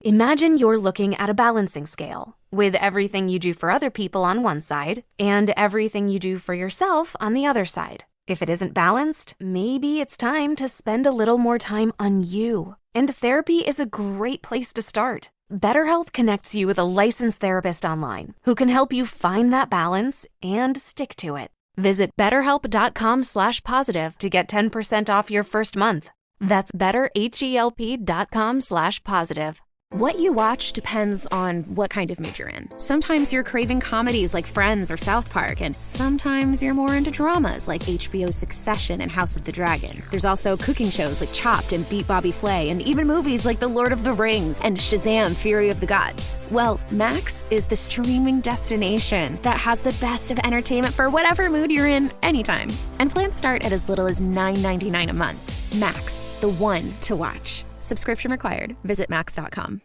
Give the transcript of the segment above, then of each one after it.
Imagine you're looking at a balancing scale with everything you do for other people on one side and everything you do for yourself on the other side. If it isn't balanced, maybe it's time to spend a little more time on you. And therapy is a great place to start. BetterHelp connects you with a licensed therapist online who can help you find that balance and stick to it. Visit BetterHelp.com/positive to get 10% off your first month. That's BetterHelp.com/positive. What you watch depends on what kind of mood you're in. Sometimes you're craving comedies like Friends or South Park, and sometimes you're more into dramas like HBO's Succession and House of the Dragon. There's also cooking shows like Chopped and Beat Bobby Flay, and even movies like The Lord of the Rings and Shazam! Fury of the Gods. Well, Max is the streaming destination that has the best of entertainment for whatever mood you're in anytime. And plans start at as little as $9.99 a month. Max, the one to watch. Subscription required. Visit max.com.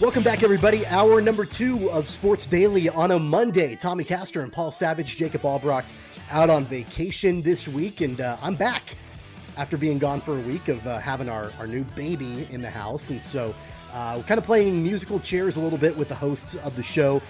Welcome back, everybody. Hour number 2 of Sports Daily on a Monday. Tommy Castor and Paul Savage, Jacob Albrecht out on vacation this week, and I'm back after being gone for a week of having our new baby in the house. And so we're kind of playing musical chairs a little bit with the hosts of the show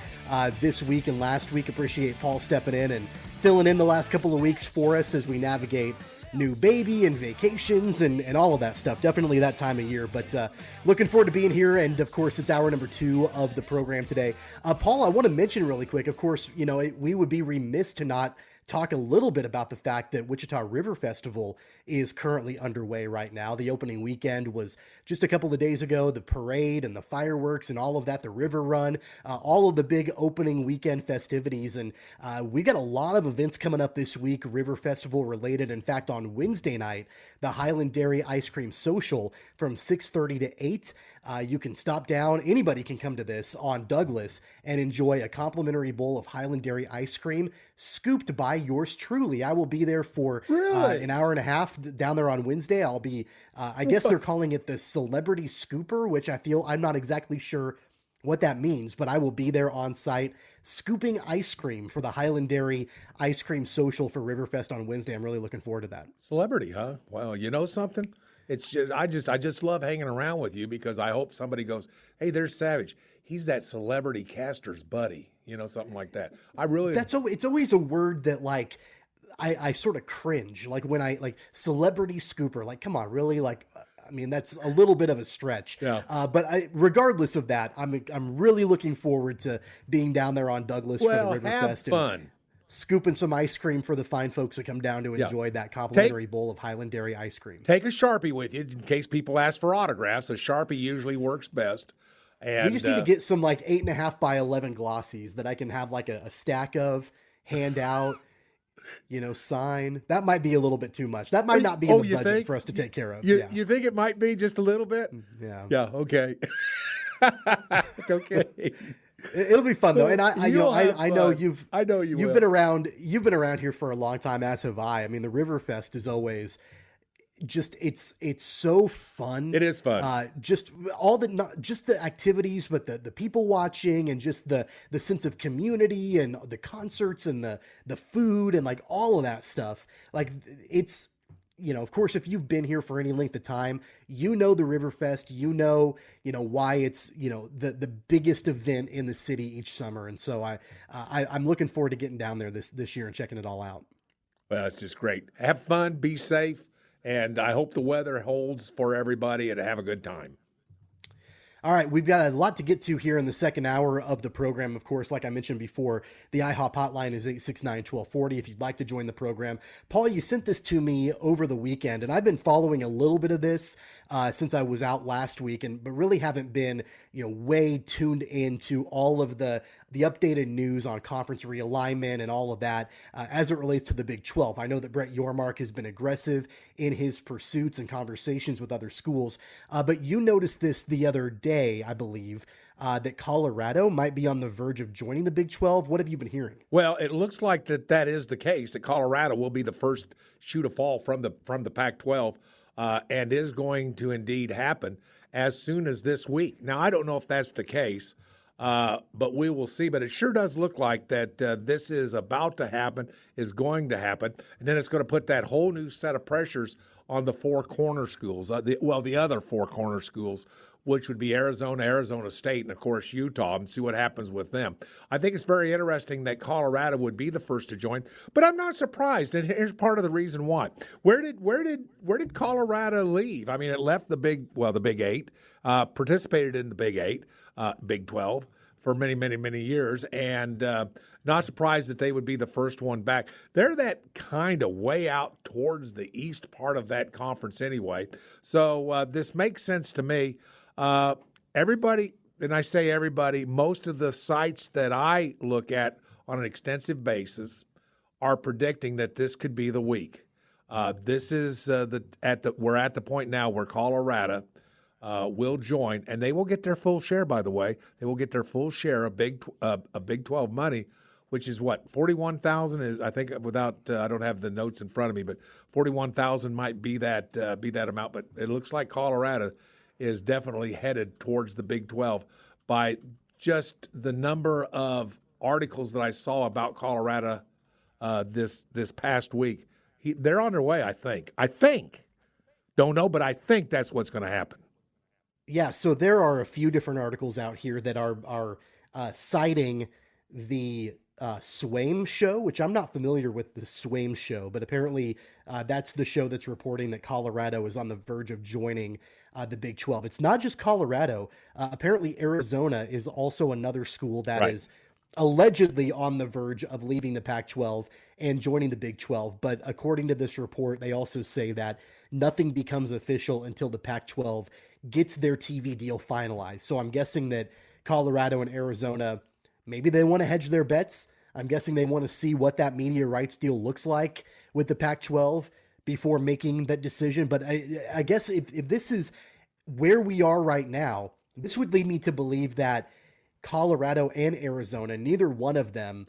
this week and last week. Appreciate Paul stepping in and filling in the last couple of weeks for us as we navigate new baby and vacations and all of that stuff. Definitely that time of year, but looking forward to being here. And of course, it's hour number 2 of the program today. Paul, I want to mention really quick, of course, we would be remiss to not talk a little bit about the fact that Wichita River Festival is currently underway right now. The opening weekend was just a couple of days ago. The parade and the fireworks and all of that, the river run, all of the big opening weekend festivities. And we got a lot of events coming up this week, River Festival related. In fact, on Wednesday night, the Highland Dairy Ice Cream Social from 6:30 to 8. You can stop down. Anybody can come to this on Douglas and enjoy a complimentary bowl of Highland Dairy ice cream scooped by yours truly. I will be there for an hour and a half down there on Wednesday. I'll be, I guess they're calling it the Celebrity Scooper, which I'm not exactly sure what that means, but I will be there on site scooping ice cream for the Highland Dairy Ice Cream Social for Riverfest on Wednesday. I'm really looking forward to that. Celebrity, huh? Well, you know something? It's just, I just love hanging around with you because I hope somebody goes, hey, there's Savage. He's that celebrity caster's buddy, something like that. It's always a word that like I sort of cringe. Like when celebrity scooper, like, come on, really? Like, I mean, that's a little bit of a stretch. Yeah. But regardless of that, I'm really looking forward to being down there on Douglas for the Riverfest. Fun. Scooping some ice cream for the fine folks that come down to enjoy that complimentary bowl of Highland Dairy ice cream. Take a Sharpie with you in case people ask for autographs. A Sharpie usually works best. And we just need to get some like 8.5 by 11 glossies that I can have like a stack of, hand out, sign. That might be a little bit too much. That might not be in the budget for us to take care of. You think it might be just a little bit? Yeah. Yeah. Okay. It's okay. It'll be fun though, and I know you've will. been around. You've been around here for a long time, as have I. I mean, the Riverfest is always just it's so fun. It is fun. Just all not just the activities, but the people watching and just the sense of community and the concerts and the food and like all of that stuff. Like it's. Of course, if you've been here for any length of time, the Riverfest, why it's, the biggest event in the city each summer. And so I'm looking forward to getting down there this year and checking it all out. Well, it's just great. Have fun, be safe, and I hope the weather holds for everybody and have a good time. All right, we've got a lot to get to here in the second hour of the program. Of course, like I mentioned before, the IHOP hotline is 869-1240 if you'd like to join the program. Paul, you sent this to me over the weekend, and I've been following a little bit of this since I was out last week, but really haven't been, way tuned into all of the updated news on conference realignment and all of that as it relates to the Big 12. I know that Brett Yormark has been aggressive in his pursuits and conversations with other schools, but you noticed this the other day, I believe, that Colorado might be on the verge of joining the Big 12. What have you been hearing? Well, it looks like that is the case, that Colorado will be the first shoe to fall from the Pac-12 and is going to indeed happen as soon as this week. Now, I don't know if that's the case, but we will see. But it sure does look like that this is about to happen, is going to happen, and then it's going to put that whole new set of pressures on the four corner schools, the other four corner schools, which would be Arizona, Arizona State, and, of course, Utah, and see what happens with them. I think it's very interesting that Colorado would be the first to join, but I'm not surprised, and here's part of the reason why. Where did Colorado leave? I mean, it left the Big Eight, participated in the Big Eight, Big 12 for many, many, many years, and not surprised that they would be the first one back. They're that kind of way out towards the east part of that conference anyway, so this makes sense to me. Everybody, and I say everybody, most of the sites that I look at on an extensive basis are predicting that this could be the week. This is we're at the point now where Colorado will join, and they will get their full share. By the way, they will get their full share of Big 12 money, which is what 41,000 is. I think without I don't have the notes in front of me, but 41,000 might be that amount. But it looks like Colorado is definitely headed towards the Big 12 by just the number of articles that I saw about Colorado this past week. They're on their way, I think. Don't know, but I think that's what's going to happen. Yeah, so there are a few different articles out here that are citing the Swaim show, which I'm not familiar with the Swaim show, but apparently that's the show that's reporting that Colorado is on the verge of joining the Big 12. It's not just Colorado. Apparently Arizona is also another school that is allegedly on the verge of leaving the Pac-12 and joining the Big 12. But according to this report, they also say that nothing becomes official until the Pac-12 gets their TV deal finalized. So I'm guessing that Colorado and Arizona, maybe they want to hedge their bets. I'm guessing they want to see what that media rights deal looks like with the Pac-12 before making that decision. But I guess if this is where we are right now, this would lead me to believe that Colorado and Arizona, neither one of them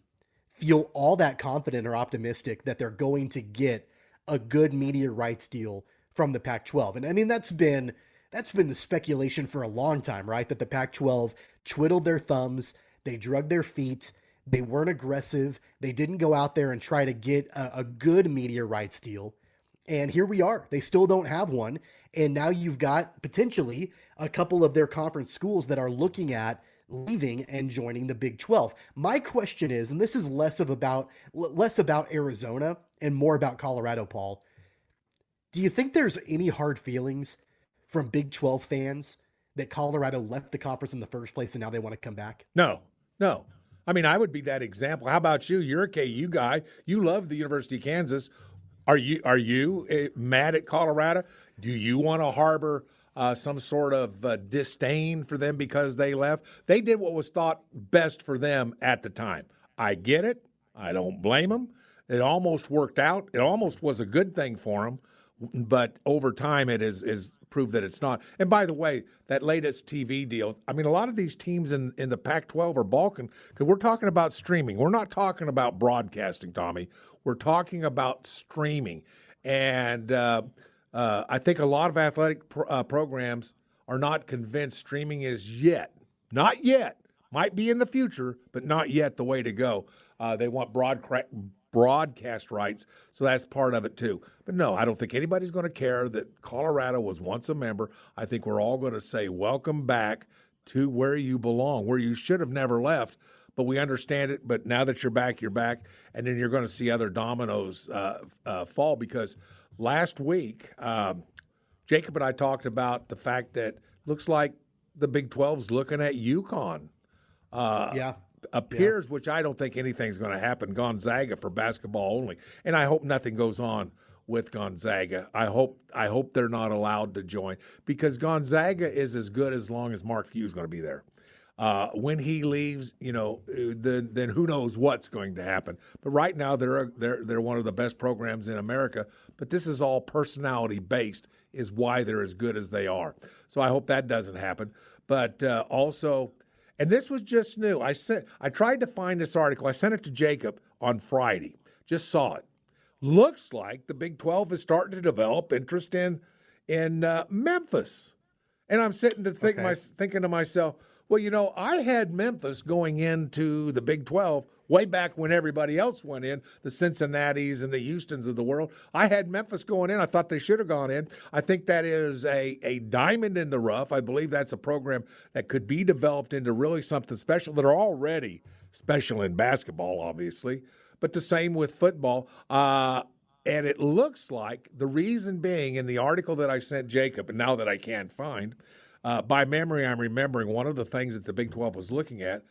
feel all that confident or optimistic that they're going to get a good media rights deal from the Pac-12. And I mean, that's been the speculation for a long time, right? That the Pac-12 twiddled their thumbs, they drug their feet, they weren't aggressive, they didn't go out there and try to get a good media rights deal. And here we are. They still don't have one. And now you've got potentially a couple of their conference schools that are looking at leaving and joining the Big 12. My question is, and this is less about Arizona and more about Colorado, Paul, do you think there's any hard feelings from Big 12 fans that Colorado left the conference in the first place and now they want to come back? No. I mean, I would be that example. How about you? You're a KU guy. You love the University of Kansas. Are you mad at Colorado? Do you want to harbor some sort of disdain for them because they left? They did what was thought best for them at the time. I get it. I don't blame them. It almost worked out. It almost was a good thing for them, but over time it is proved that it's not. And by the way, that latest TV deal, I mean, a lot of these teams in the Pac-12 are balking because we're talking about streaming. We're not talking about broadcasting, Tommy. We're talking about streaming. And I think a lot of athletic programs are not convinced streaming is not yet, might be in the future, but not yet the way to go. They want broadcast rights, so that's part of it too. But no, I don't think anybody's going to care that Colorado was once a member. I think we're all going to say welcome back to where you belong, where you should have never left. But we understand it. But now that you're back, and then you're going to see other dominoes fall. Because last week, Jacob and I talked about the fact that looks like the Big 12's looking at UConn. Appears, which I don't think anything's going to happen. Gonzaga for basketball only, and I hope nothing goes on with Gonzaga. I hope they're not allowed to join because Gonzaga is as good as long as Mark Few's going to be there. When he leaves, then who knows what's going to happen. But right now they're one of the best programs in America. But this is all personality based, is why they're as good as they are. So I hope that doesn't happen. But also, And this was just new. I tried to find this article. I sent it to Jacob on Friday. Just saw it. Looks like the Big 12 is starting to develop interest in Memphis. And I'm sitting to thinking to myself, well, I had Memphis going into the Big 12 way back when everybody else went in, the Cincinnatis and the Houstons of the world. I had Memphis going in. I thought they should have gone in. I think that is a diamond in the rough. I believe that's a program that could be developed into really something special. That are already special in basketball, obviously, but the same with football. And it looks like the reason being in the article that I sent Jacob, and now that I can't find, by memory, I'm remembering one of the things that the Big 12 was looking at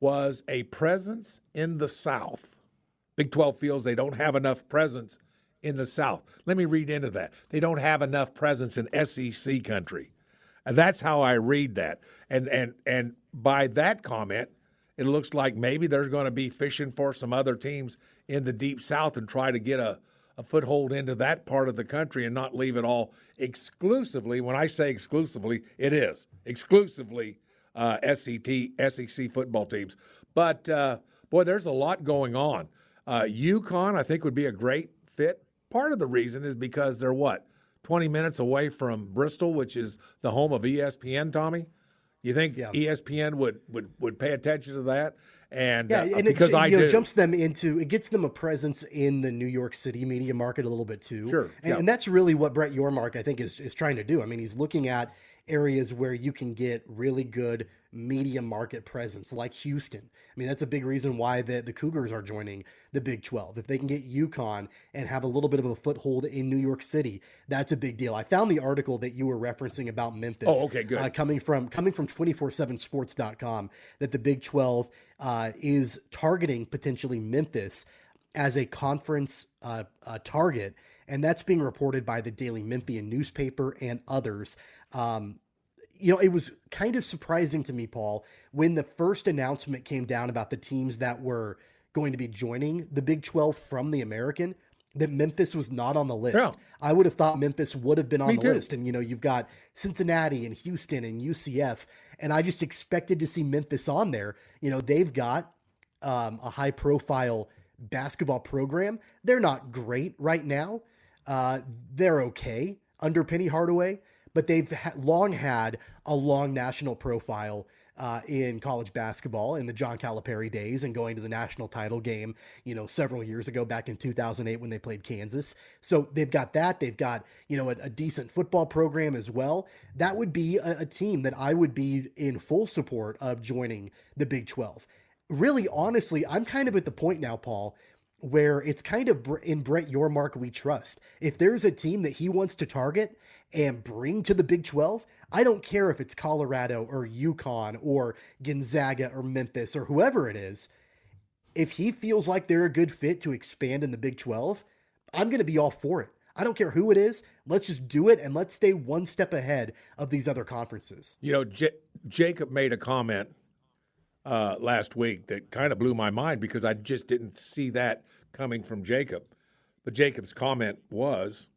was a presence in the South. Big 12 feels they don't have enough presence in the South. Let me read into that. They don't have enough presence in SEC country. And that's how I read that. And by that comment, it looks like maybe there's going to be fishing for some other teams in the Deep South and try to get a foothold into that part of the country and not leave it all exclusively. When I say exclusively, it is exclusively SEC football teams. But, boy, there's a lot going on. UConn, I think, would be a great fit. Part of the reason is because they're, 20 minutes away from Bristol, which is the home of ESPN, Tommy? You think ESPN would pay attention to that? And because it jumps them into, it gets them a presence in the New York City media market a little bit too. Sure. And that's really what Brett Yormark, I think, is trying to do. I mean, he's looking at areas where you can get really good media market presence, like Houston. I mean, that's a big reason why the Cougars are joining the Big 12. If they can get UConn and have a little bit of a foothold in New York City, that's a big deal. I found the article that you were referencing about Memphis. Oh, okay, good. Coming from 247sports.com, that the Big 12 is targeting potentially Memphis as a conference target, and that's being reported by the Daily Memphian newspaper and others. It was kind of surprising to me, Paul, when the first announcement came down about the teams that were going to be joining the Big 12 from the American, that Memphis was not on the list. Yeah. I would have thought Memphis would have been on Me the too. list. And, you've got Cincinnati and Houston and UCF, and I just expected to see Memphis on there. They've got a high-profile basketball program. They're not great right now. They're okay under Penny Hardaway, but they've long had a long national profile in college basketball in the John Calipari days and going to the national title game, several years ago back in 2008 when they played Kansas. So they've got that. They've got, a decent football program as well. That would be a team that I would be in full support of joining the Big 12. Really, honestly, I'm kind of at the point now, Paul, where it's kind of in Brett Yormark we trust. If there's a team that he wants to target and bring to the Big 12, I don't care if it's Colorado or UConn or Gonzaga or Memphis or whoever it is. If he feels like they're a good fit to expand in the Big 12, I'm going to be all for it. I don't care who it is. Let's just do it, and let's stay one step ahead of these other conferences. Jacob made a comment last week that kind of blew my mind because I just didn't see that coming from Jacob. But Jacob's comment was,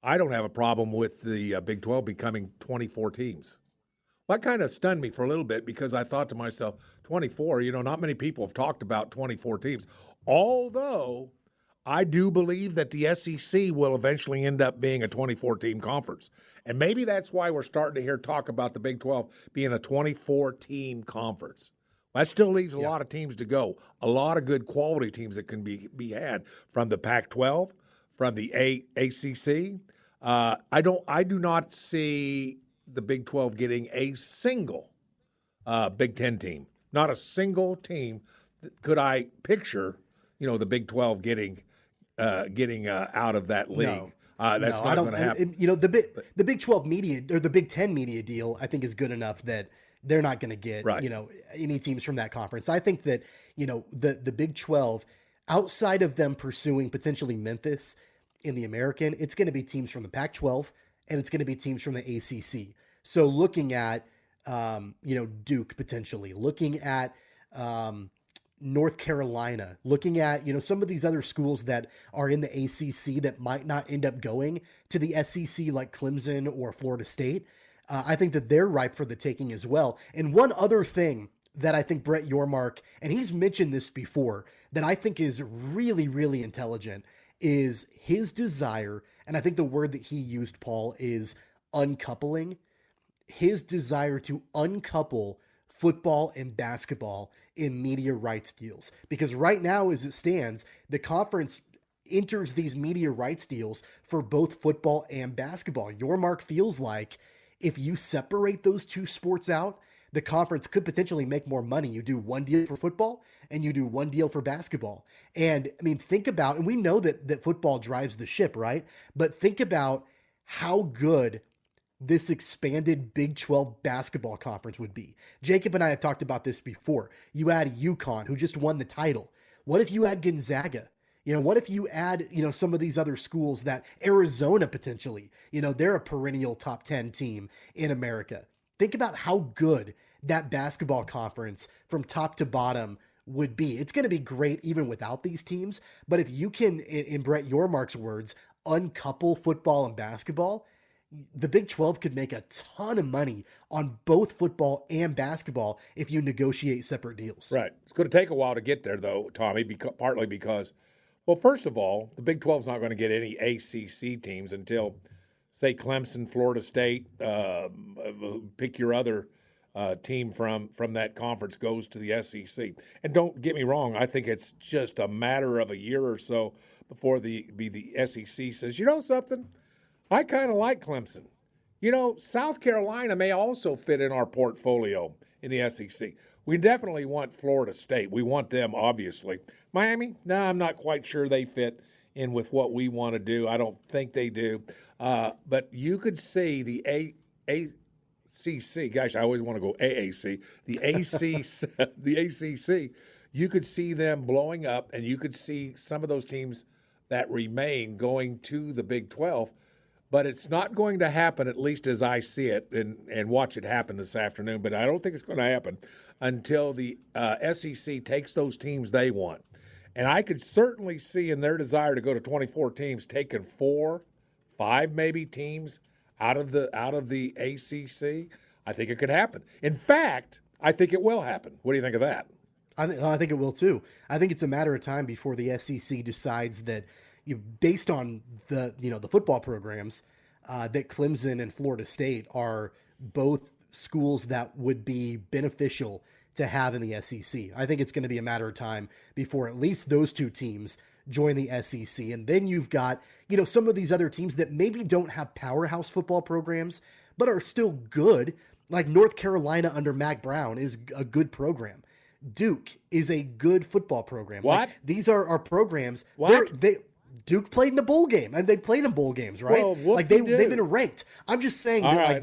I don't have a problem with the Big 12 becoming 24 teams. Well, that kind of stunned me for a little bit because I thought to myself, 24, not many people have talked about 24 teams. Although I do believe that the SEC will eventually end up being a 24-team conference. And maybe that's why we're starting to hear talk about the Big 12 being a 24-team conference. That still leaves a lot of teams to go, a lot of good quality teams that can be had from the Pac-12, from the ACC. I do not see the Big 12 getting a single Big 10 team. Not a single team could I picture, the Big 12 getting out of that league. That's not going to happen. The Big 12 media or the Big 10 media deal, I think, is good enough that they're not going to get any teams from that conference. I think that the Big 12, outside of them pursuing potentially Memphis in the American, it's going to be teams from the Pac-12 and it's going to be teams from the ACC. So looking at Duke potentially, looking at North Carolina, looking at some of these other schools that are in the ACC that might not end up going to the SEC, like Clemson or Florida State. I think that they're ripe for the taking as well. And one other thing that I think Brett Yormark, and he's mentioned this before, that I think is really, really intelligent, is his desire, and I think the word that he used, Paul, is uncoupling. His desire to uncouple football and basketball in media rights deals. Because right now, as it stands, the conference enters these media rights deals for both football and basketball. Yormark feels like if you separate those two sports out, the conference could potentially make more money. You do one deal for football and you do one deal for basketball. And I mean, think about, and we know that football drives the ship, right? But think about how good this expanded Big 12 basketball conference would be. Jacob and I have talked about this before. You add UConn, who just won the title. What if you add Gonzaga? What if you add, some of these other schools that Arizona potentially, they're a perennial top 10 team in America. Think about how good that basketball conference from top to bottom would be. It's going to be great even without these teams. But if you can, in Brett Yormark's words, uncouple football and basketball, the Big 12 could make a ton of money on both football and basketball if you negotiate separate deals. Right. It's going to take a while to get there, though, Tommy, partly because, well, first of all, the Big 12 is not going to get any ACC teams until, say, Clemson, Florida State, pick your other team from that conference goes to the SEC. And don't get me wrong, I think it's just a matter of a year or so before the SEC says, you know something? I kind of like Clemson. South Carolina may also fit in our portfolio in the SEC. We definitely want Florida State. We want them, obviously. Miami? No, I'm not quite sure they fit in with what we want to do. I don't think they do. But you could see the ACC. Gosh, I always want to go AAC. The ACC. You could see them blowing up, and you could see some of those teams that remain going to the Big 12. But it's not going to happen, at least as I see it, and watch it happen this afternoon. But I don't think it's going to happen until the SEC takes those teams they want. And I could certainly see in their desire to go to 24 teams taking 4, 5 maybe teams out of the ACC. I think it could happen. In fact, I think it will happen. What do you think of that? I think it will too. I think it's a matter of time before the SEC decides that, based on the football programs, that Clemson and Florida State are both schools that would be beneficial to have in the SEC. I think it's going to be a matter of time before at least those two teams join the SEC. And then you've got, some of these other teams that maybe don't have powerhouse football programs, but are still good. Like North Carolina under Mac Brown is a good program. Duke is a good football program. What? Like, these are our programs. What? Duke played in a bowl game, and they played in bowl games, right? Well, like they've been ranked. I'm just saying that right,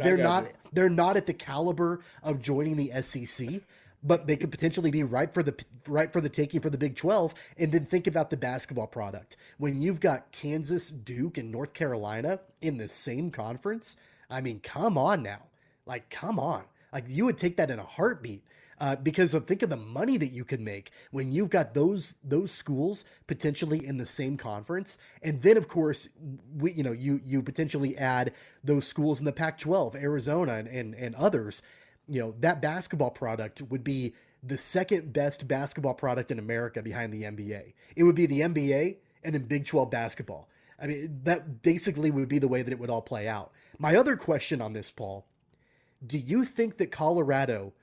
they're not at the caliber of joining the SEC, but they could potentially be ripe for the taking for the Big 12. And then think about the basketball product. When you've got Kansas, Duke, and North Carolina in the same conference, I mean, come on now. Like, come on. Like, you would take that in a heartbeat. Because think of the money that you could make when you've got those schools potentially in the same conference. And then, of course, you potentially add those schools in the Pac-12, Arizona and others. That basketball product would be the second best basketball product in America behind the NBA. It would be the NBA and then Big 12 basketball. I mean, that basically would be the way that it would all play out. My other question on this, Paul, do you think that Colorado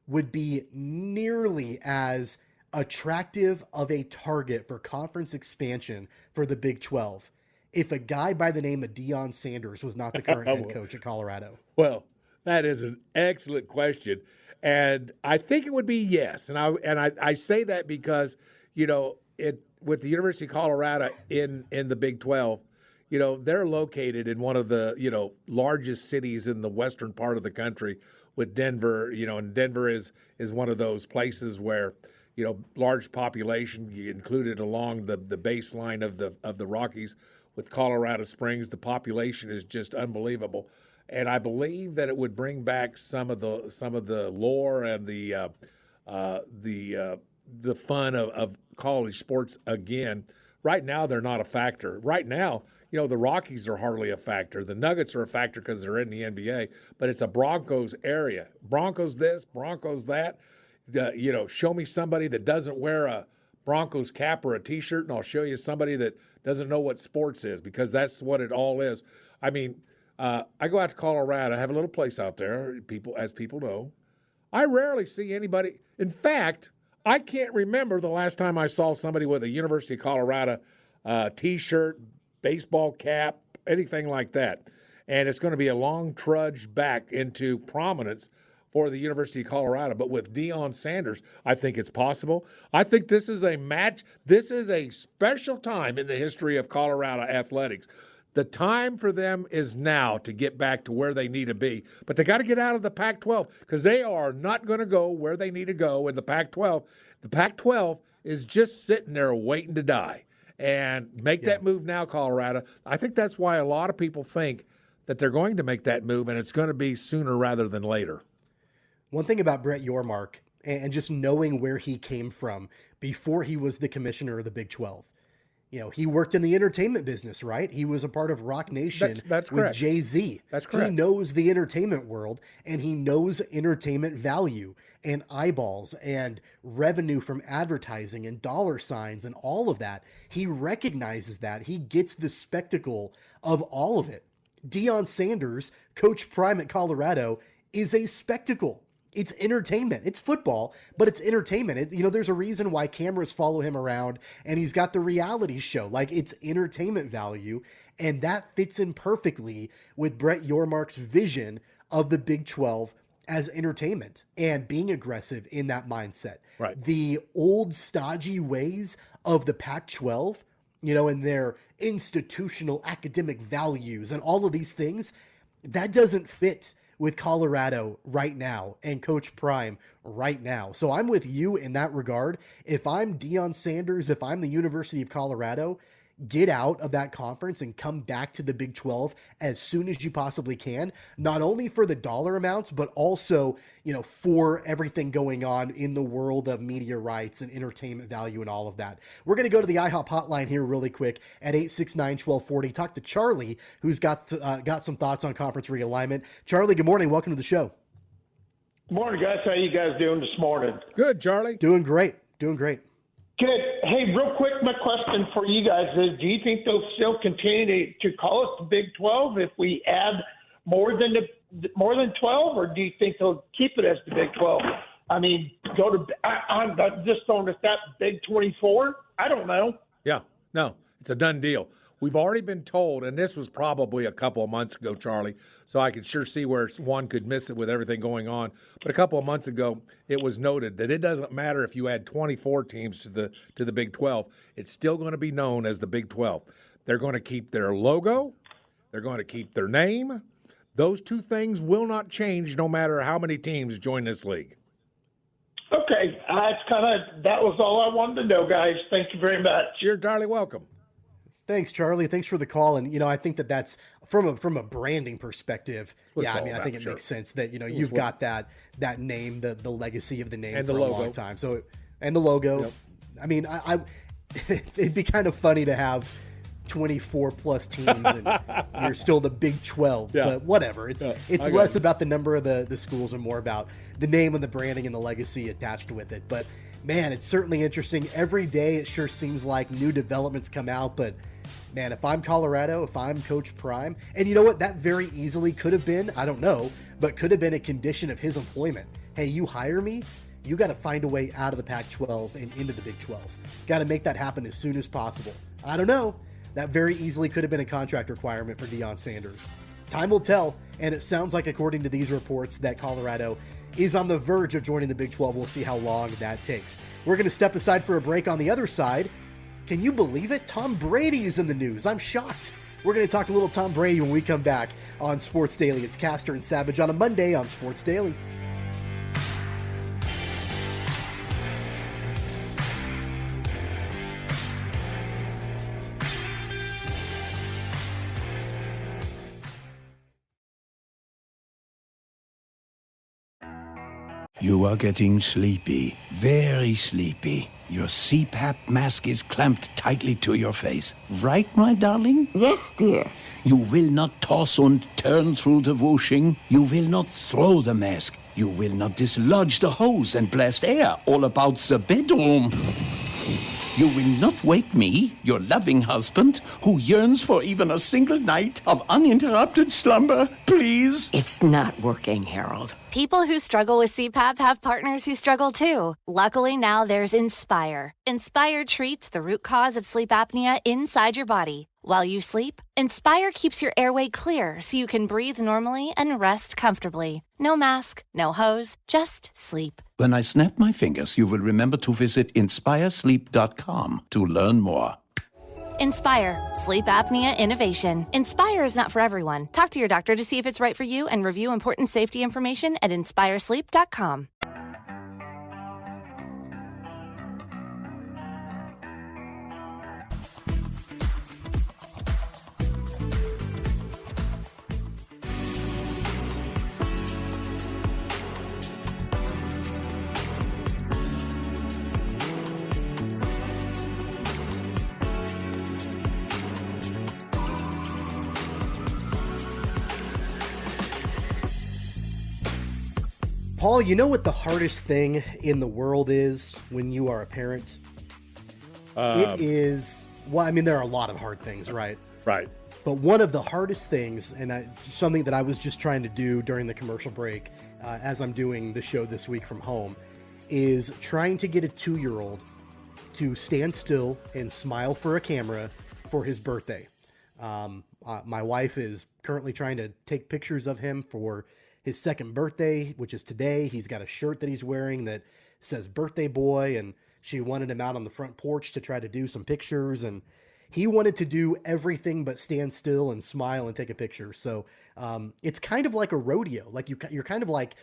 would be nearly as attractive of a target for conference expansion for the Big 12 if a guy by the name of Deion Sanders was not the current head coach at Colorado? Well, that is an excellent question. And I think it would be yes. And I say that because, with the University of Colorado in the Big 12, they're located in one of the, largest cities in the western part of the country with Denver, and Denver is one of those places where, large population included along the baseline of the Rockies with Colorado Springs. The population is just unbelievable. And I believe that it would bring back some of the lore and the fun of college sports again. Right now, they're not a factor. Right now, the Rockies are hardly a factor. The Nuggets are a factor because they're in the NBA, but it's a Broncos area. Broncos this, Broncos that. show me somebody that doesn't wear a Broncos cap or a T-shirt, and I'll show you somebody that doesn't know what sports is, because that's what it all is. I mean, I go out to Colorado. I have a little place out there, as people know. I rarely see anybody. In fact, I can't remember the last time I saw somebody with a University of Colorado T-shirt, baseball cap, anything like that. And it's going to be a long trudge back into prominence for the University of Colorado. But with Deion Sanders, I think it's possible. I think this is a match. This is a special time in the history of Colorado athletics. The time for them is now to get back to where they need to be. But they got to get out of the Pac-12, because they are not going to go where they need to go in the Pac-12. The Pac-12 is just sitting there waiting to die. And make that move now, Colorado. I think that's why a lot of people think that they're going to make that move, and it's going to be sooner rather than later. One thing about Brett Yormark, and just knowing where he came from before he was the commissioner of the Big 12, he worked in the entertainment business, right? He was a part of Rock Nation that's with correct. Jay-Z. That's correct. He knows the entertainment world, and he knows entertainment value and eyeballs and revenue from advertising and dollar signs and all of that. He recognizes that. He gets the spectacle of all of it. Deion Sanders, Coach Prime at Colorado, is a spectacle. It's entertainment. It's football, but it's entertainment. There's a reason why cameras follow him around, and he's got the reality show. Like, it's entertainment value, and that fits in perfectly with Brett Yormark's vision of the Big 12 as entertainment and being aggressive in that mindset. Right. The old stodgy ways of the Pac-12, and their institutional academic values and all of these things, that doesn't fit with Colorado right now and Coach Prime right now. So I'm with you in that regard. If I'm Deion Sanders, if I'm the University of Colorado, get out of that conference and come back to the Big 12 as soon as you possibly can, not only for the dollar amounts, but also, for everything going on in the world of media rights and entertainment value and all of that. We're going to go to the IHOP hotline here really quick at 869-1240. Talk to Charlie, who's got some thoughts on conference realignment. Charlie, good morning. Welcome to the show. Good morning, guys. How you guys doing this morning? Good, Charlie. Doing great. Good. Hey, real quick, my question for you guys is, do you think they'll still continue to call it the Big 12 if we add more than 12, or do you think they'll keep it as the Big 12? I mean, I'm just throwing at that Big 24? I don't know. Yeah, no, it's a done deal. We've already been told, and this was probably a couple of months ago, Charlie, so I could sure see where one could miss it with everything going on. But a couple of months ago, it was noted that it doesn't matter if you add 24 teams to the Big 12. It's still going to be known as the Big 12. They're going to keep their logo. They're going to keep their name. Those two things will not change no matter how many teams join this league. Okay, that was all I wanted to know, guys. Thank you very much. You're entirely welcome. Thanks, Charlie. Thanks for the call. And, I think that's from a branding perspective. Yeah, I mean, I think it makes sense that, you've got that name, the legacy of the name and for the a logo. long time. So, and the logo. Yep. I mean, I it'd be kind of funny to have 24 plus teams and you're still the Big 12, but whatever. It's less about the number of the schools and more about the name and the branding and the legacy attached with it. But man, it's certainly interesting. Every day it sure seems like new developments come out, but man, if I'm Colorado, if I'm Coach Prime, and you know what, that very easily could have been, I don't know, but could have been a condition of his employment. Hey, you hire me, you got to find a way out of the Pac-12 and into the Big 12. Got to make that happen as soon as possible. I don't know. That very easily could have been a contract requirement for Deion Sanders. Time will tell, and it sounds like, according to these reports, that Colorado is on the verge of joining the Big 12. We'll see how long that takes. We're going to step aside for a break. On the other side, can you believe it? Tom Brady is in the news. I'm shocked. We're going to talk a little Tom Brady when we come back on Sports Daily. It's Castor and Savage on a Monday on Sports Daily. You are getting sleepy, very sleepy. Your CPAP mask is clamped tightly to your face. Right, my darling? Yes, dear. You will not toss and turn through the whooshing. You will not throw the mask. You will not dislodge the hose and blast air all about the bedroom. You will not wake me, your loving husband, who yearns for even a single night of uninterrupted slumber, please. It's not working, Harold. People who struggle with CPAP have partners who struggle too. Luckily, now there's Inspire. Inspire treats the root cause of sleep apnea inside your body. While you sleep, Inspire keeps your airway clear so you can breathe normally and rest comfortably. No mask, no hose, just sleep. When I snap my fingers, you will remember to visit inspiresleep.com to learn more. Inspire, sleep apnea innovation. Inspire is not for everyone. Talk to your doctor to see if it's right for you and review important safety information at inspiresleep.com. Paul, you know what the hardest thing in the world is when you are a parent? It is, well, I mean, there are a lot of hard things, right? Right. But one of the hardest things, and something that I was just trying to do during the commercial break, as I'm doing the show this week from home, is trying to get a 2-year-old to stand still and smile for a camera for his birthday. My wife is currently trying to take pictures of him for his second birthday, which is today. He's got a shirt that he's wearing that says birthday boy, and she wanted him out on the front porch to try to do some pictures, and he wanted to do everything but stand still and smile and take a picture. So it's kind of like a rodeo. Like you're kind of like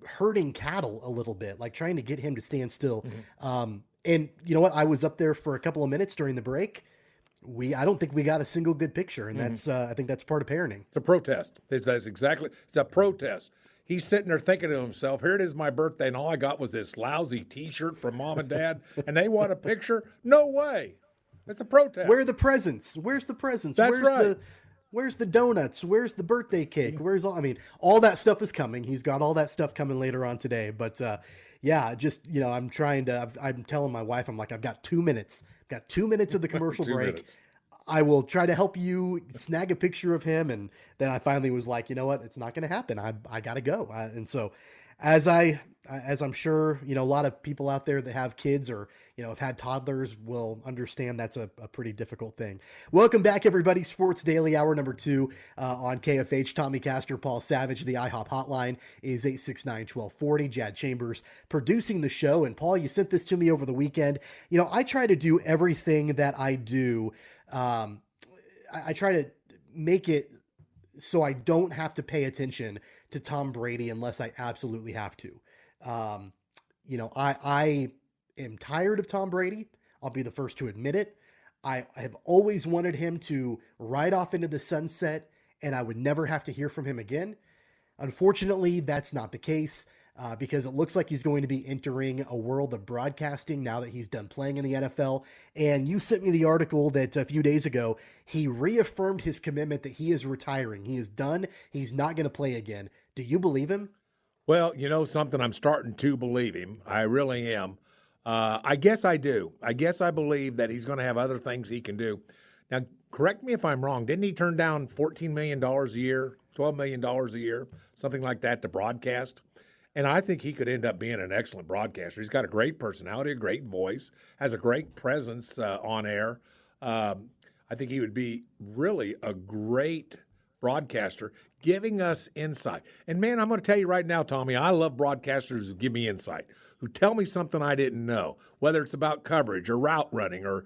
herding cattle a little bit, like trying to get him to stand still. Mm-hmm. And you know what? I was up there for a couple of minutes during the break. I don't think we got a single good picture, and that's I think that's part of parenting. It's a protest. That's exactly. It's a protest. He's sitting there thinking to himself, here it is, my birthday, and all I got was this lousy T-shirt from mom and dad, and they want a picture? No way. It's a protest. Where are the presents? Where's the presents? That's right. Where's the donuts? Where's the birthday cake? All that stuff is coming. He's got all that stuff coming later on today. But yeah, just, I'm telling my wife, I'm like, I've got 2 minutes. I've got 2 minutes of the commercial break. Minutes. I will try to help you snag a picture of him. And then I finally was like, you know what? It's not going to happen. I got to go. And so as I'm sure, a lot of people out there that have kids or, have had toddlers will understand that's a pretty difficult thing. Welcome back, everybody. Sports Daily, hour number 2 on KFH. Tommy Castor, Paul Savage. The IHOP hotline is 869-1240. Jad Chambers producing the show. And Paul, you sent this to me over the weekend. I try to do everything that I do. I try to make it so I don't have to pay attention to Tom Brady unless I absolutely have to. I am tired of Tom Brady. I'll be the first to admit it. I have always wanted him to ride off into the sunset and I would never have to hear from him again. Unfortunately, that's not the case because it looks like he's going to be entering a world of broadcasting now that he's done playing in the NFL. And you sent me the article that a few days ago, he reaffirmed his commitment that he is retiring. He is done. He's not going to play again. Do you believe him? Well, something, I'm starting to believe him. I really am. I guess I do. I guess I believe that he's going to have other things he can do. Now, correct me if I'm wrong. Didn't he turn down $14 million a year, $12 million a year, something like that to broadcast? And I think he could end up being an excellent broadcaster. He's got a great personality, a great voice, has a great presence on air. I think he would be really a great broadcaster, giving us insight. And man, I'm going to tell you right now, Tommy, I love broadcasters who give me insight, who tell me something I didn't know, whether it's about coverage or route running or,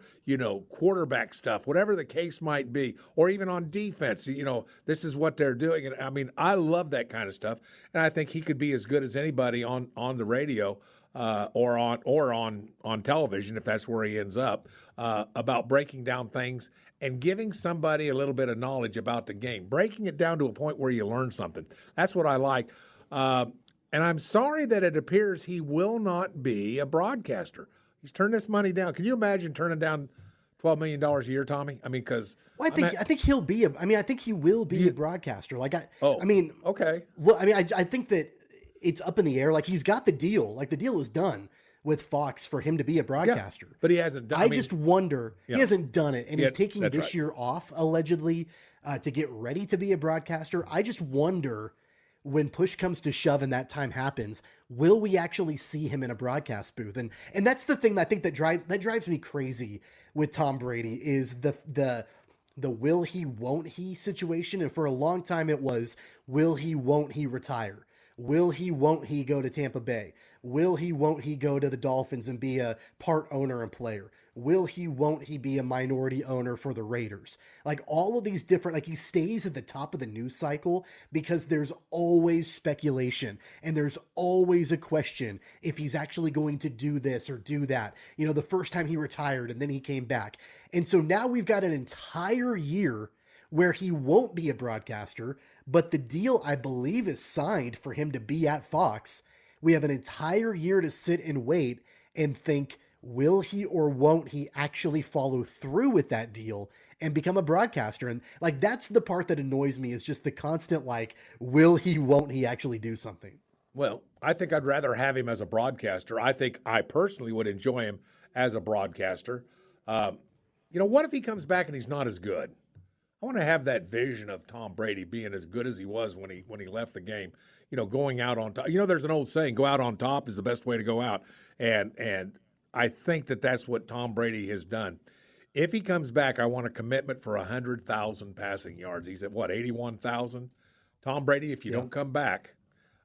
quarterback stuff, whatever the case might be, or even on defense, this is what they're doing. And I mean, I love that kind of stuff. And I think he could be as good as anybody on the radio or on television, if that's where he ends up, about breaking down things and giving somebody a little bit of knowledge about the game, breaking it down to a point where you learn something. That's what I like. And I'm sorry that it appears he will not be a broadcaster. He's turned this money down. Can you imagine turning down $12 million a year, Tommy? I mean, because I think he will be a broadcaster. Okay. Well, I think that it's up in the air. Like, he's got the deal. Like, the deal is done with Fox for him to be a broadcaster. But he hasn't done. I just wonder, he hasn't done it, and he's taking this right. year off allegedly to get ready to be a broadcaster. I just wonder, when push comes to shove and that time happens, will we actually see him in a broadcast booth? And that's the thing that I think that drives me crazy with Tom Brady is the will he, won't he situation. And for a long time it was, will he, won't he retire? Will he, won't he go to Tampa Bay? Will he, won't he go to the Dolphins and be a part owner and player? Will he, won't he be a minority owner for the Raiders? Like, all of these different, like, he stays at the top of the news cycle because there's always speculation and there's always a question if he's actually going to do this or do that. You know, the first time he retired and then he came back. And so now we've got an entire year where he won't be a broadcaster, but the deal, I believe, is signed for him to be at Fox. We have an entire year to sit and wait and think, will he or won't he actually follow through with that deal and become a broadcaster? And like, that's the part that annoys me, is just the constant, like, will he, won't he actually do something? Well, I think I'd rather have him as a broadcaster. I think I personally would enjoy him as a broadcaster. What if he comes back and he's not as good? I want to have that vision of Tom Brady being as good as he was when he left the game, going out on top. There's an old saying, go out on top is the best way to go out. And I think that's what Tom Brady has done. If he comes back, I want a commitment for 100,000 passing yards. He's at 81,000? Tom Brady, if you don't come back,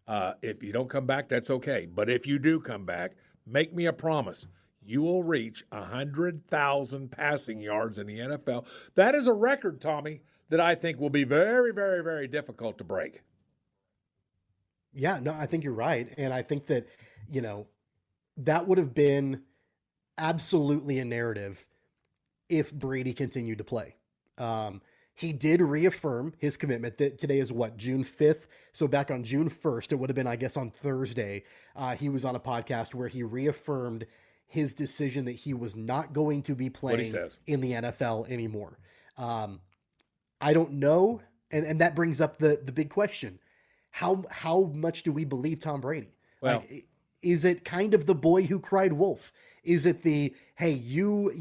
that's okay. But if you do come back, make me a promise. You will reach 100,000 passing yards in the NFL. That is a record, Tommy, that I think will be very, very, very difficult to break. Yeah, no, I think you're right. And I think that, that would have been absolutely a narrative if Brady continued to play. He did reaffirm his commitment that today is June 5th. So back on June 1st, it would have been, I guess, on Thursday, he was on a podcast where he reaffirmed his decision that he was not going to be playing in the NFL anymore. I don't know. And that brings up the big question. How much do we believe Tom Brady? Well, is it kind of the boy who cried wolf? Is it the, hey, you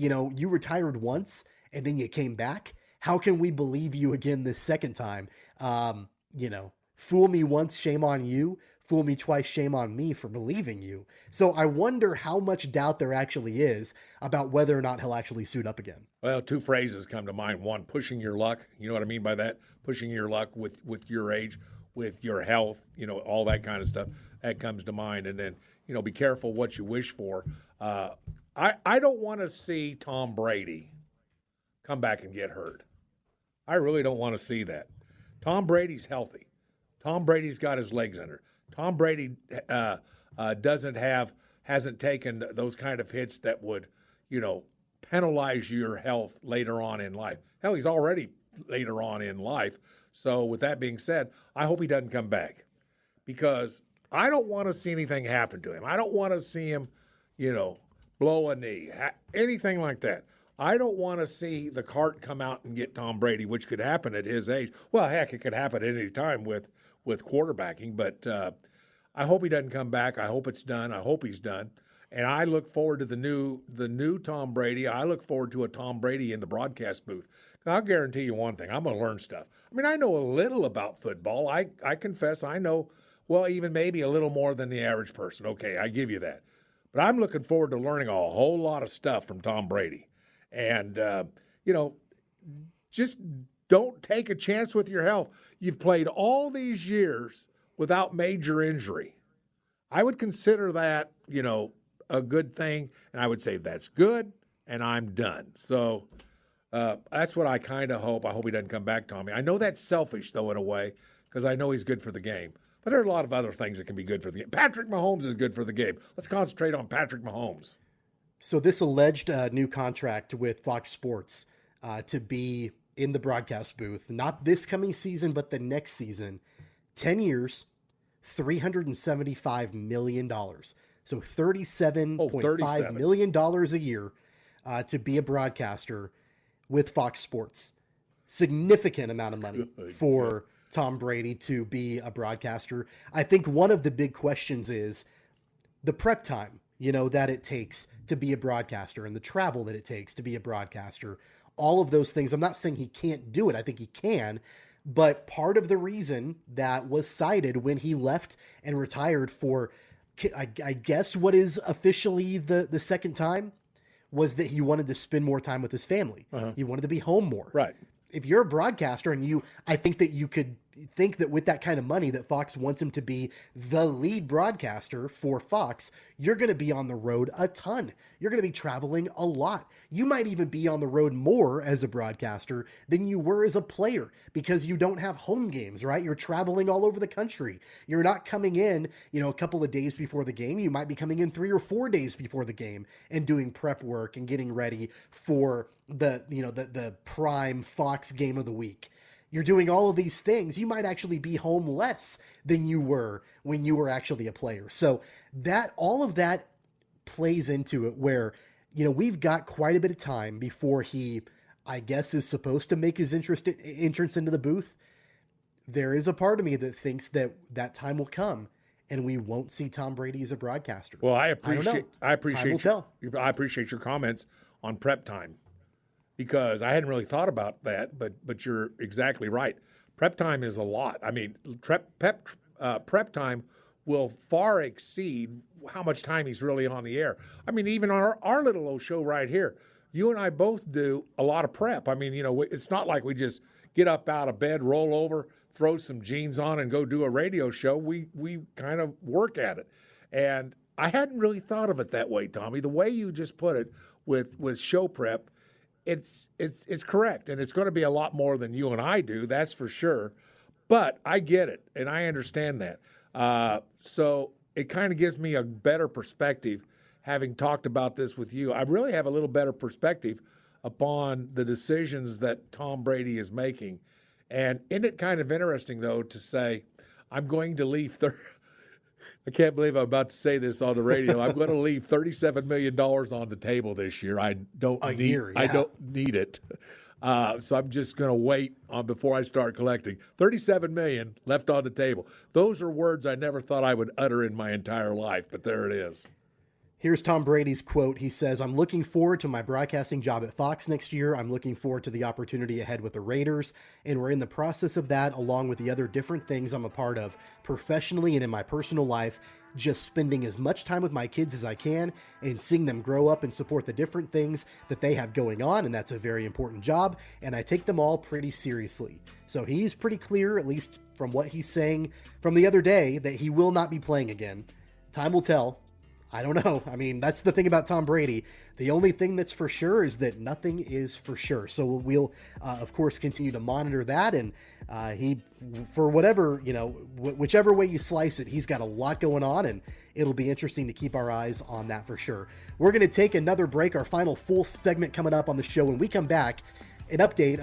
retired once and then you came back? How can we believe you again this second time? Fool me once, shame on you. Fool me twice, shame on me for believing you. So I wonder how much doubt there actually is about whether or not he'll actually suit up again. Well, two phrases come to mind. One, pushing your luck. You know what I mean by that? Pushing your luck with your age, with your health, all that kind of stuff. That comes to mind. And then, be careful what you wish for. I don't want to see Tom Brady come back and get hurt. I really don't want to see that. Tom Brady's healthy. Tom Brady's got his legs under. Tom Brady hasn't taken those kind of hits that would, penalize your health later on in life. Hell, he's already later on in life. So with that being said, I hope he doesn't come back, because I don't want to see anything happen to him. I don't want to see him, blow a knee, anything like that. I don't want to see the cart come out and get Tom Brady, which could happen at his age. Well, heck, it could happen at any time with quarterbacking, but I hope he doesn't come back. I hope it's done. I hope he's done. And I look forward to the new Tom Brady. I look forward to a Tom Brady in the broadcast booth. I'll guarantee you one thing. I'm going to learn stuff. I mean, I know a little about football. I confess I know, well, even maybe a little more than the average person. Okay, I give you that. But I'm looking forward to learning a whole lot of stuff from Tom Brady. And, just don't take a chance with your health. You've played all these years without major injury. I would consider that, a good thing. And I would say that's good, and I'm done. So that's what I kind of hope. I hope he doesn't come back, Tommy. I know that's selfish, though, in a way, because I know he's good for the game. But there are a lot of other things that can be good for the game. Patrick Mahomes is good for the game. Let's concentrate on Patrick Mahomes. So this alleged new contract with Fox Sports to be in the broadcast booth, not this coming season, but the next season, 10 years, $375 million. So $37.5 million a year to be a broadcaster with Fox Sports. Significant amount of money for Tom Brady to be a broadcaster. I think one of the big questions is the prep time, that it takes to be a broadcaster and the travel that it takes to be a broadcaster. All of those things. I'm not saying he can't do it. I think he can. But part of the reason that was cited when he left and retired for, I guess, what is officially the second time, was that he wanted to spend more time with his family. He wanted to be home more. Right. If you're a broadcaster and I think that you could think that with that kind of money that Fox wants him to be the lead broadcaster for Fox, you're going to be on the road a ton. You're going to be traveling a lot. You might even be on the road more as a broadcaster than you were as a player because you don't have home games, right? You're traveling all over the country. You're not coming in, a couple of days before the game. You might be coming in 3 or 4 days before the game and doing prep work and getting ready for the prime Fox game of the week. You're doing all of these things. You might actually be home less than you were when you were actually a player. So all of that plays into it where, we've got quite a bit of time before he, I guess, is supposed to make his entrance into the booth. There is a part of me that thinks that time will come and we won't see Tom Brady as a broadcaster. Well, I appreciate your comments on prep time, because I hadn't really thought about that, but you're exactly right. Prep time is a lot. I mean, prep time will far exceed how much time he's really on the air. I mean, even our little old show right here, you and I both do a lot of prep. I mean, it's not like we just get up out of bed, roll over, throw some jeans on, and go do a radio show. We kind of work at it. And I hadn't really thought of it that way, Tommy. The way you just put it with show prep, it's correct, and it's going to be a lot more than you and I do, that's for sure. But I get it, and I understand that. So it kind of gives me a better perspective, having talked about this with you. I really have a little better perspective upon the decisions that Tom Brady is making. And isn't it kind of interesting, though, to say, I'm going to leave I can't believe I'm about to say this on the radio. I'm going to leave $37 million on the table this year. I don't need it. So I'm just going to wait before I start collecting. $37 million left on the table. Those are words I never thought I would utter in my entire life, but there it is. Here's Tom Brady's quote. He says, "I'm looking forward to my broadcasting job at Fox next year. I'm looking forward to the opportunity ahead with the Raiders. And we're in the process of that, along with the other different things I'm a part of professionally and in my personal life, just spending as much time with my kids as I can and seeing them grow up and support the different things that they have going on. And that's a very important job. And I take them all pretty seriously." So he's pretty clear, at least from what he's saying from the other day, that he will not be playing again. Time will tell. I don't know. I mean, that's the thing about Tom Brady. The only thing that's for sure is that nothing is for sure. So we'll, of course, continue to monitor that. And for whatever, whichever way you slice it, he's got a lot going on, and it'll be interesting to keep our eyes on that for sure. We're going to take another break, our final full segment coming up on the show. When we come back, an update,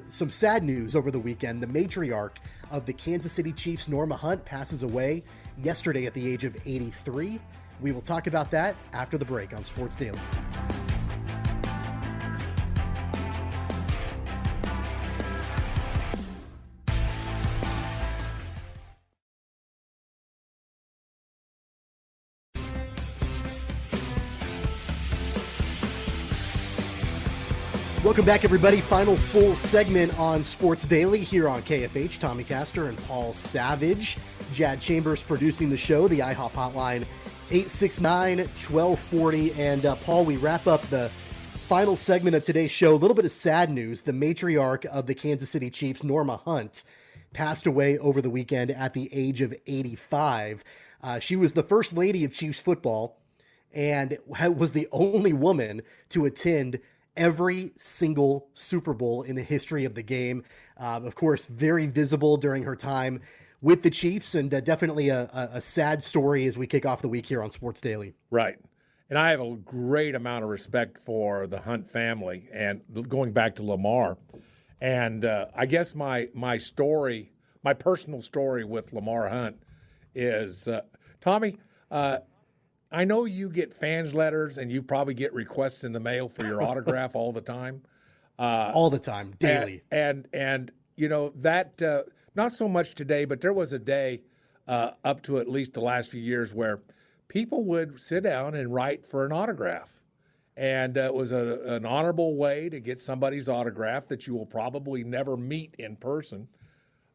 some sad news over the weekend. The matriarch of the Kansas City Chiefs, Norma Hunt, passes away yesterday at the age of 83. We will talk about that after the break on Sports Daily. Welcome back, everybody. Final full segment on Sports Daily here on KFH. Tommy Castor and Paul Savage. Jad Chambers producing the show. The IHOP hotline 869-1240. And Paul, we wrap up the final segment of today's show. A little bit of sad news. The matriarch of the Kansas City Chiefs, Norma Hunt, passed away over the weekend at the age of 85. She was the first lady of Chiefs football and was the only woman to attend every single Super Bowl in the history of the game. Of course, very visible during her time with the Chiefs, and definitely a sad story as we kick off the week here on Sports Daily. Right. And I have a great amount of respect for the Hunt family, and going back to Lamar. And I guess my story, my personal story with Lamar Hunt is, Tommy, I know you get fans letters and you probably get requests in the mail for your autograph all the time. All the time, daily. And you know, that not so much today, but there was a day up to at least the last few years where people would sit down and write for an autograph. And it was an honorable way to get somebody's autograph that you will probably never meet in person.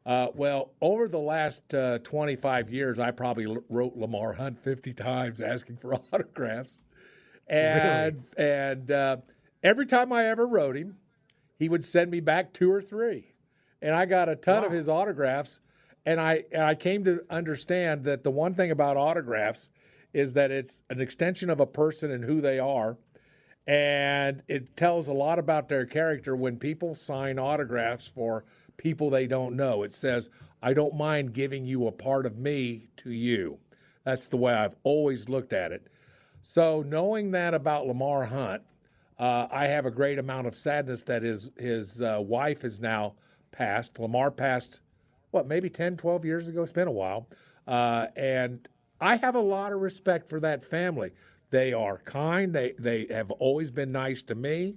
Well, over the last 25 years, I probably wrote Lamar Hunt 50 times asking for autographs. And every time I ever wrote him, he would send me back 2 or 3. And I got a ton of his autographs. And I came to understand that the one thing about autographs is that it's an extension of a person and who they are. And it tells a lot about their character when people sign autographs for people they don't know. It says, I don't mind giving you a part of me to you. That's the way I've always looked at it. So knowing that about Lamar Hunt, I have a great amount of sadness that his wife is now passed. Lamar passed, maybe 10, 12 years ago? It's been a while. And I have a lot of respect for that family. They are kind. They have always been nice to me.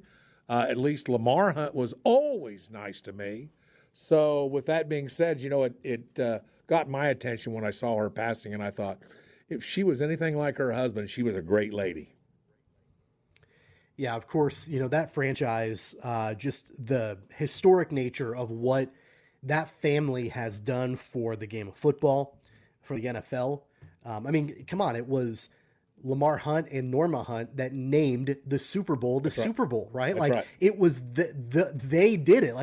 At least Lamar Hunt was always nice to me. So with that being said, it got my attention when I saw her passing, and I thought, if she was anything like her husband, she was a great lady. Yeah, of course, that franchise, just the historic nature of what that family has done for the game of football, for the NFL. Come on, it was Lamar Hunt and Norma Hunt that named the Super Bowl Super Bowl, right? That's right. It was they did it.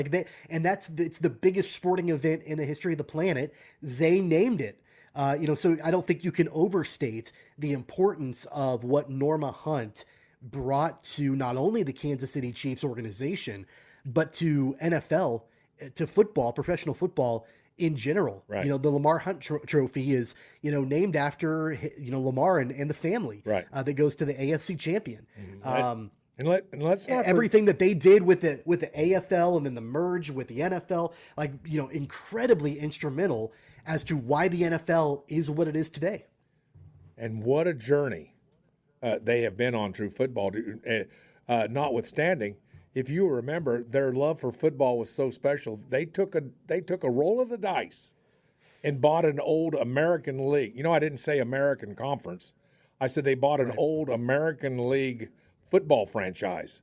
It's the biggest sporting event in the history of the planet. They named it. So I don't think you can overstate the importance of what Norma Hunt brought to not only the Kansas City Chiefs organization, but to NFL, to football, professional football in general. Right. The Lamar Hunt trophy is, named after, Lamar and the family. Right. That goes to the AFC champion. And let's not everything that they did with the AFL and then the merge with the NFL, incredibly instrumental as to why the NFL is what it is today. And what a journey they have been on through football. Notwithstanding, if you remember, their love for football was so special. They took a roll of the dice and bought an old American League. I didn't say American Conference. I said they bought an old American League football franchise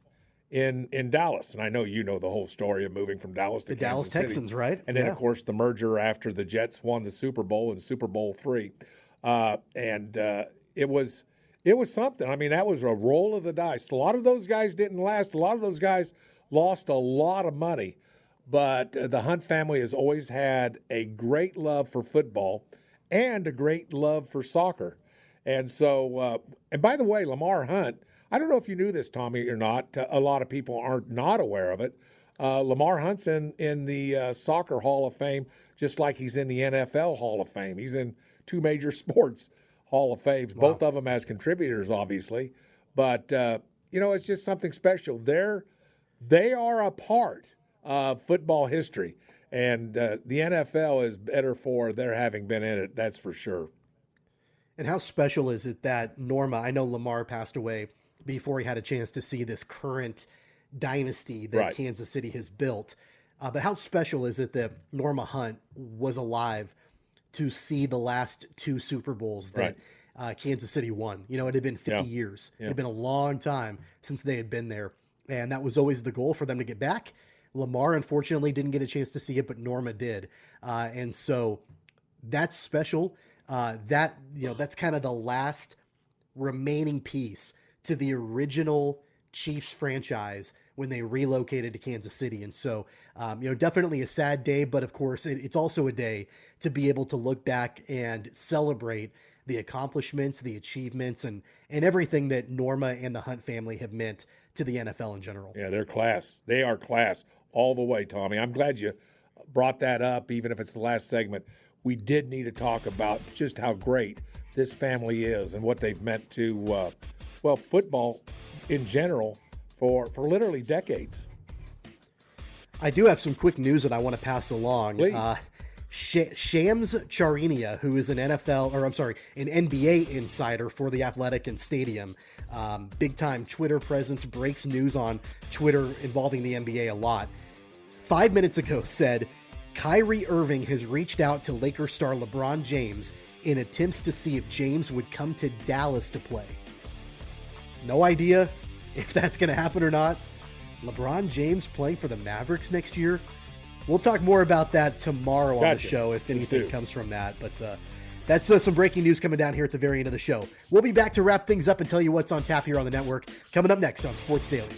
in Dallas. And I know you know the whole story of moving from Dallas to the Dallas Texans, right? And then, of course, the merger after the Jets won the Super Bowl in Super Bowl III. It was something. That was a roll of the dice. A lot of those guys didn't last. A lot of those guys lost a lot of money. But the Hunt family has always had a great love for football and a great love for soccer. And so, and by the way, Lamar Hunt, I don't know if you knew this, Tommy, or not. A lot of people aren't not aware of it. Lamar Hunt's in the Soccer Hall of Fame, just like he's in the NFL Hall of Fame. He's in 2 major sports Hall of Fame, both of them as contributors, obviously. But, it's just something special. They are a part of football history, and the NFL is better for their having been in it, that's for sure. And how special is it that Norma, I know Lamar passed away before he had a chance to see this current dynasty that Kansas City has built. But how special is it that Norma Hunt was alive to see the last 2 Super Bowls that Kansas City won? It had been 50 years. It had been a long time since they had been there. And that was always the goal for them to get back. Lamar, unfortunately, didn't get a chance to see it, but Norma did. And so that's special. That's kind of the last remaining piece to the original Chiefs franchise when they relocated to Kansas City. And so, definitely a sad day, but of course it's also a day to be able to look back and celebrate the accomplishments, the achievements, and everything that Norma and the Hunt family have meant to the NFL in general. Yeah, they're class. They are class all the way, Tommy. I'm glad you brought that up, even if it's the last segment. We did need to talk about just how great this family is and what they've meant to, football in general for literally decades. I do have some quick news that I want to pass along. Please. Shams Charania, who is an NBA insider for The Athletic and Stadium, big-time Twitter presence, breaks news on Twitter involving the NBA a lot, 5 minutes ago said, Kyrie Irving has reached out to Lakers star LeBron James in attempts to see if James would come to Dallas to play. No idea if that's going to happen or not. LeBron James playing for the Mavericks next year. We'll talk more about that tomorrow on the show if anything comes from that. But that's some breaking news coming down here at the very end of the show. We'll be back to wrap things up and tell you what's on tap here on the network. Coming up next on Sports Daily.